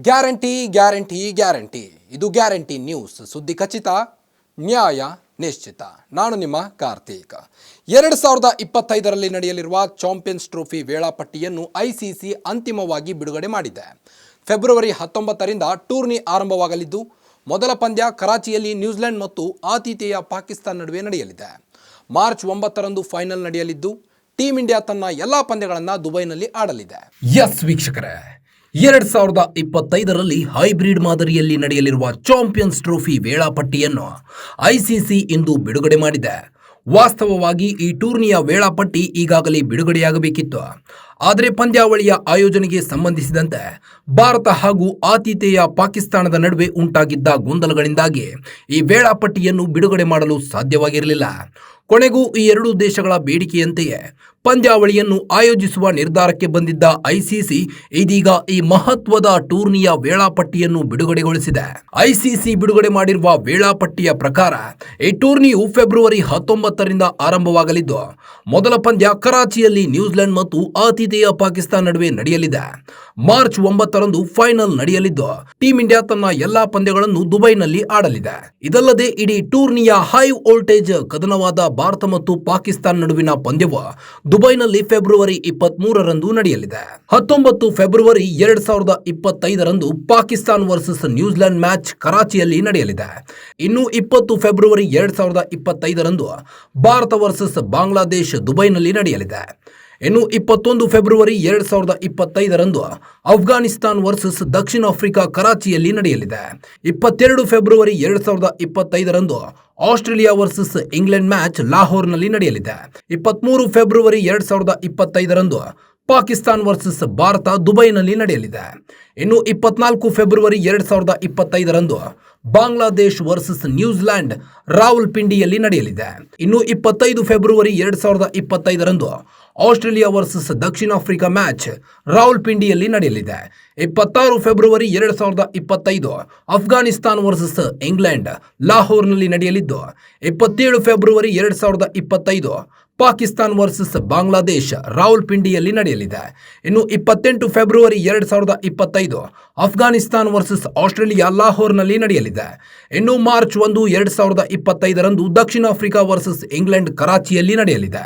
Guarantee guarantee guarantee ಇದು guarantee news. ಸುದ್ದಿ ಖಚಿತ, ನ್ಯಾಯ ನಿಶ್ಚಿತ. ನಾನು ನಿಮ್ಮ ಕಾರ್ತಿಕ್. 2025ರಲ್ಲಿ ನಡೆಯಲಿರುವ ಚಾಂಪಿಯನ್ಸ್ ಟ್ರೋಫಿ ವೇಳಾಪಟ್ಟಿಯನ್ನು ಐಸಿಸಿ ಅಂತಿಮವಾಗಿ ಬಿಡುಗಡೆ ಮಾಡಿದೆ. ಫೆಬ್ರವರಿ 19ರಿಂದ ಟೂರ್ನಿ ಆರಂಭವಾಗಲಿದ್ದು, ಮೊದಲ ಪಂದ್ಯ ಕರಾಚಿಯಲ್ಲಿ ನ್ಯೂಜಿಲೆಂಡ್ ಮತ್ತು ಆತಿಥೇಯ ಪಾಕಿಸ್ತಾನ ನಡುವೆ ನಡೆಯಲಿದೆ. ಮಾರ್ಚ್ 9ರಂದು ಫೈನಲ್ ನಡೆಯಲಿದ್ದು, ಟೀಮ್ ಇಂಡಿಯಾ ತನ್ನ ಎಲ್ಲಾ ಪಂದ್ಯಗಳನ್ನು ದುಬೈನಲ್ಲಿ ಆಡಲಿದೆ. ಎಸ್ ವೀಕ್ಷಕರೇ, 2025ರಲ್ಲಿ ಹೈಬ್ರಿಡ್ ಮಾದರಿಯಲ್ಲಿ ನಡೆಯಲಿರುವ ಚಾಂಪಿಯನ್ಸ್ ಟ್ರೋಫಿ ವೇಳಾಪಟ್ಟಿಯನ್ನು ಐಸಿಸಿ ಇಂದು ಬಿಡುಗಡೆ ಮಾಡಿದೆ. ವಾಸ್ತವವಾಗಿ ಈ ಟೂರ್ನಿಯ ವೇಳಾಪಟ್ಟಿ ಈಗಾಗಲೇ ಬಿಡುಗಡೆಯಾಗಬೇಕಿತ್ತು. ಆದರೆ ಪಂದ್ಯಾವಳಿಯ ಆಯೋಜನೆಗೆ ಸಂಬಂಧಿಸಿದಂತೆ ಭಾರತ ಹಾಗೂ ಆತಿಥೇಯ ಪಾಕಿಸ್ತಾನದ ನಡುವೆ ಉಂಟಾಗಿದ್ದ ಗೊಂದಲಗಳಿಂದಾಗಿ ಈ ವೇಳಾಪಟ್ಟಿಯನ್ನು ಬಿಡುಗಡೆ ಮಾಡಲು ಸಾಧ್ಯವಾಗಿರಲಿಲ್ಲ. ಕೊನೆಗೂ ಈ ಎರಡೂ ದೇಶಗಳ ಬೇಡಿಕೆಯಂತೆಯೇ ಪಂದ್ಯಾವಳಿಯನ್ನು ಆಯೋಜಿಸುವ ನಿರ್ಧಾರಕ್ಕೆ ಬಂದಿದ್ದ ಐಸಿಸಿ ಇದೀಗ ಈ ಮಹತ್ವದ ಟೂರ್ನಿಯ ವೇಳಾಪಟ್ಟಿಯನ್ನು ಬಿಡುಗಡೆಗೊಳಿಸಿದೆ. ಐಸಿಸಿ ಬಿಡುಗಡೆ ಮಾಡಿರುವ ವೇಳಾಪಟ್ಟಿಯ ಪ್ರಕಾರ ಈ ಟೂರ್ನಿಯು ಫೆಬ್ರವರಿ 19ರಿಂದ ಆರಂಭವಾಗಲಿದ್ದು, ಮೊದಲ ಪಂದ್ಯ ಕರಾಚಿಯಲ್ಲಿ ನ್ಯೂಜಿಲೆಂಡ್ ಮತ್ತು ಆತಿಥೇಯ ಪಾಕಿಸ್ತಾನ ನಡುವೆ ನಡೆಯಲಿದೆ. ಮಾರ್ಚ್ 9ರಂದು ಫೈನಲ್ ನಡೆಯಲಿದ್ದು, ಟೀಮ್ ಇಂಡಿಯಾ ತನ್ನ ಎಲ್ಲಾ ಪಂದ್ಯಗಳನ್ನು ದುಬೈನಲ್ಲಿ ಆಡಲಿದೆ. ಇದಲ್ಲದೆ ಇಡೀ ಟೂರ್ನಿಯ ಹೈ ವೋಲ್ಟೇಜ್ ಕದನವಾದ ಭಾರತ ಮತ್ತು ಪಾಕಿಸ್ತಾನ ನಡುವಿನ ಪಂದ್ಯವು ದುಬೈನಲ್ಲಿ ಫೆಬ್ರವರಿ 23ರಂದು ನಡೆಯಲಿದೆ. 19 ಫೆಬ್ರವರಿ 2025ರಂದು ಪಾಕಿಸ್ತಾನ ವರ್ಸಸ್ ನ್ಯೂಜಿಲೆಂಡ್ ಮ್ಯಾಚ್ ಕರಾಚಿಯಲ್ಲಿ ನಡೆಯಲಿದೆ. ಇನ್ನು 20 ಫೆಬ್ರವರಿ 2025ರಂದು ಭಾರತ ವರ್ಸಸ್ ಬಾಂಗ್ಲಾದೇಶ್ ದುಬೈನಲ್ಲಿ ನಡೆಯಲಿದೆ. ಇನ್ನು 21 ಫೆಬ್ರವರಿ 2025ರಂದು ಅಫ್ಘಾನಿಸ್ತಾನ್ ವರ್ಸಸ್ ದಕ್ಷಿಣ ಆಫ್ರಿಕಾ ಕರಾಚಿಯಲ್ಲಿ ನಡೆಯಲಿದೆ. 22 ಫೆಬ್ರವರಿ 2025ರಂದು ಆಸ್ಟ್ರೇಲಿಯಾ ವರ್ಸಸ್ ಇಂಗ್ಲೆಂಡ್ ಮ್ಯಾಚ್ ಲಾಹೋರ್ನಲ್ಲಿ ನಡೆಯಲಿದೆ. 23 ಫೆಬ್ರವರಿ 2025ರಂದು ಪಾಕಿಸ್ತಾನ್ ವರ್ಸಸ್ ಭಾರತ ದುಬೈನಲ್ಲಿ ನಡೆಯಲಿದೆ. ಇನ್ನು 24 ಫೆಬ್ರವರಿ 2025ರಂದು ಬಾಂಗ್ಲಾದೇಶ್ ವರ್ಸಸ್ ನ್ಯೂಜಿಲೆಂಡ್ ರಾವಲ್ಪಿಂಡಿಯಲ್ಲಿ ನಡೆಯಲಿದೆ. ಇನ್ನು 25 ಫೆಬ್ರವರಿ 2025ರಂದು ಆಸ್ಟ್ರೇಲಿಯಾ ವರ್ಸಸ್ ದಕ್ಷಿಣ ಆಫ್ರಿಕಾ ಮ್ಯಾಚ್ ರಾವಲ್ಪಿಂಡಿಯಲ್ಲಿ ನಡೆಯಲಿದೆ. 26 ಫೆಬ್ರವರಿ 2025 ಅಫ್ಘಾನಿಸ್ತಾನ್ ವರ್ಸಸ್ ಇಂಗ್ಲೆಂಡ್ ಲಾಹೋರ್ನಲ್ಲಿ ನಡೆಯಲಿದ್ದು, 27 ಫೆಬ್ರವರಿ 2025 ಪಾಕಿಸ್ತಾನ್ ವರ್ಸಸ್ ಬಾಂಗ್ಲಾದೇಶ್ ರಾವಲ್ಪಿಂಡಿಯಲ್ಲಿ ನಡೆಯಲಿದೆ. ಇನ್ನು 28 ಫೆಬ್ರವರಿ 2025 ಅಫ್ಘಾನಿಸ್ತಾನ್ ವರ್ಸಸ್ ಆಸ್ಟ್ರೇಲಿಯಾ ಲಾಹೋರ್ನಲ್ಲಿ ನಡೆಯಲಿದೆ. ಇನ್ನು ಮಾರ್ಚ್ 1, 2025ರಂದು ದಕ್ಷಿಣ ಆಫ್ರಿಕಾ ವರ್ಸಸ್ ಇಂಗ್ಲೆಂಡ್ ಕರಾಚಿಯಲ್ಲಿ ನಡೆಯಲಿದೆ.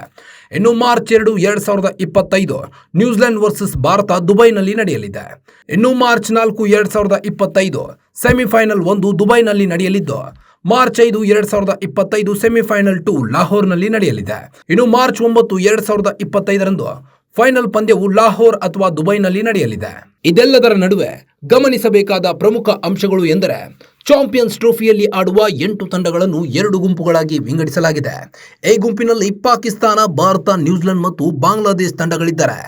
ಇನ್ನು ಮಾರ್ಚ್ 2, 2025 ನ್ಯೂಜಿಲೆಂಡ್ ವರ್ಸಸ್ ಭಾರತ ದುಬೈನಲ್ಲಿ ನಡೆಯಲಿದೆ. ಇನ್ನು ಮಾರ್ಚ್ 4, 2025 ಸೆಮಿಫೈನಲ್ 1 ದುಬೈನಲ್ಲಿ ನಡೆಯಲಿದ್ದು, ಮಾರ್ಚ್ 5, 2025 ಸೆಮಿಫೈನಲ್ 2 ಲಾಹೋರ್ನಲ್ಲಿ ನಡೆಯಲಿದೆ. ಇನ್ನು ಮಾರ್ಚ್ 9, 2025ರಂದು ಫೈನಲ್ ಪಂದ್ಯವು ಲಾಹೋರ್ ಅಥವಾ ದುಬೈನಲ್ಲಿ ನಡೆಯಲಿದೆ. ಇದೆಲ್ಲದರ ನಡುವೆ ಗಮನಿಸಬೇಕಾದ ಪ್ರಮುಖ ಅಂಶಗಳು ಎಂದರೆ, ಚಾಂಪಿಯನ್ಸ್ ಟ್ರೋಫಿಯಲ್ಲಿ ಆಡುವ 8 ತಂಡಗಳನ್ನು 2 ಗುಂಪುಗಳಾಗಿ ವಿಂಗಡಿಸಲಾಗಿದೆ. ಎ ಗುಂಪಿನಲ್ಲಿ ಪಾಕಿಸ್ತಾನ, ಭಾರತ, ನ್ಯೂಜಿಲೆಂಡ್ ಮತ್ತು ಬಾಂಗ್ಲಾದೇಶ್ ತಂಡಗಳಿದ್ದರೆ,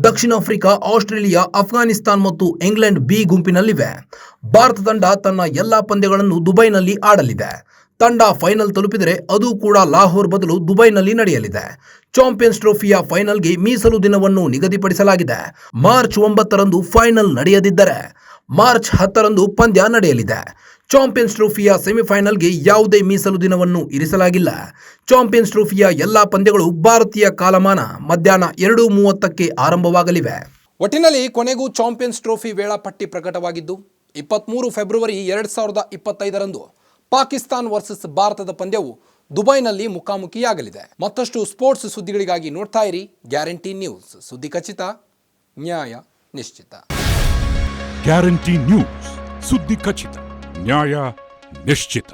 ದಕ್ಷಿಣ ಆಫ್ರಿಕಾ, ಆಸ್ಟ್ರೇಲಿಯಾ, ಅಫ್ಘಾನಿಸ್ತಾನ್ ಮತ್ತು ಇಂಗ್ಲೆಂಡ್ ಬಿ ಗುಂಪಿನಲ್ಲಿವೆ. ಭಾರತ ತಂಡ ತನ್ನ ಎಲ್ಲಾ ಪಂದ್ಯಗಳನ್ನು ದುಬೈನಲ್ಲಿ ಆಡಲಿದೆ. ತಂಡ ಫೈನಲ್ ತಲುಪಿದರೆ ಅದು ಕೂಡ ಲಾಹೋರ್ ಬದಲು ದುಬೈನಲ್ಲಿ ನಡೆಯಲಿದೆ. ಚಾಂಪಿಯನ್ಸ್ ಟ್ರೋಫಿಯ ಫೈನಲ್ಗೆ ಮೀಸಲು ದಿನವನ್ನು ನಿಗದಿಪಡಿಸಲಾಗಿದೆ. ಮಾರ್ಚ್ 9ರಂದು ಫೈನಲ್ ನಡೆಯದಿದ್ದರೆ ಮಾರ್ಚ್ 10ರಂದು ಪಂದ್ಯ ನಡೆಯಲಿದೆ. ಚಾಂಪಿಯನ್ಸ್ ಟ್ರೋಫಿಯ ಸೆಮಿಫೈನಲ್ಗೆ ಯಾವುದೇ ಮೀಸಲು ದಿನವನ್ನು ಇರಿಸಲಾಗಿಲ್ಲ. ಚಾಂಪಿಯನ್ಸ್ ಟ್ರೋಫಿಯ ಎಲ್ಲಾ ಪಂದ್ಯಗಳು ಭಾರತೀಯ ಕಾಲಮಾನ ಮಧ್ಯಾಹ್ನ 2:30ಕ್ಕೆ ಆರಂಭವಾಗಲಿವೆ. ಒಟ್ಟಿನಲ್ಲಿ ಕೊನೆಗೂ ಚಾಂಪಿಯನ್ಸ್ ಟ್ರೋಫಿ ವೇಳಾಪಟ್ಟಿ ಪ್ರಕಟವಾಗಿದ್ದು, 23 ಫೆಬ್ರವರಿ 2025ರಂದು ಪಾಕಿಸ್ತಾನ್ ವರ್ಸಸ್ ಭಾರತದ ಪಂದ್ಯವು ದುಬೈನಲ್ಲಿ ಮುಖಾಮುಖಿಯಾಗಲಿದೆ. ಮತ್ತಷ್ಟು ಸ್ಪೋರ್ಟ್ಸ್ ಸುದ್ದಿಗಳಿಗಾಗಿ ನೋಡ್ತಾ ಇರಿ ಗ್ಯಾರಂಟಿ ನ್ಯೂಸ್. ಸುದ್ದಿ ಖಚಿತ, ನ್ಯಾಯ ನಿಶ್ಚಿತ. ಗ್ಯಾರಂಟಿ ನ್ಯೂಸ್, ಸುದ್ದಿ ಖಚಿತ, ನ್ಯಾಯ ನಿಶ್ಚಿತ.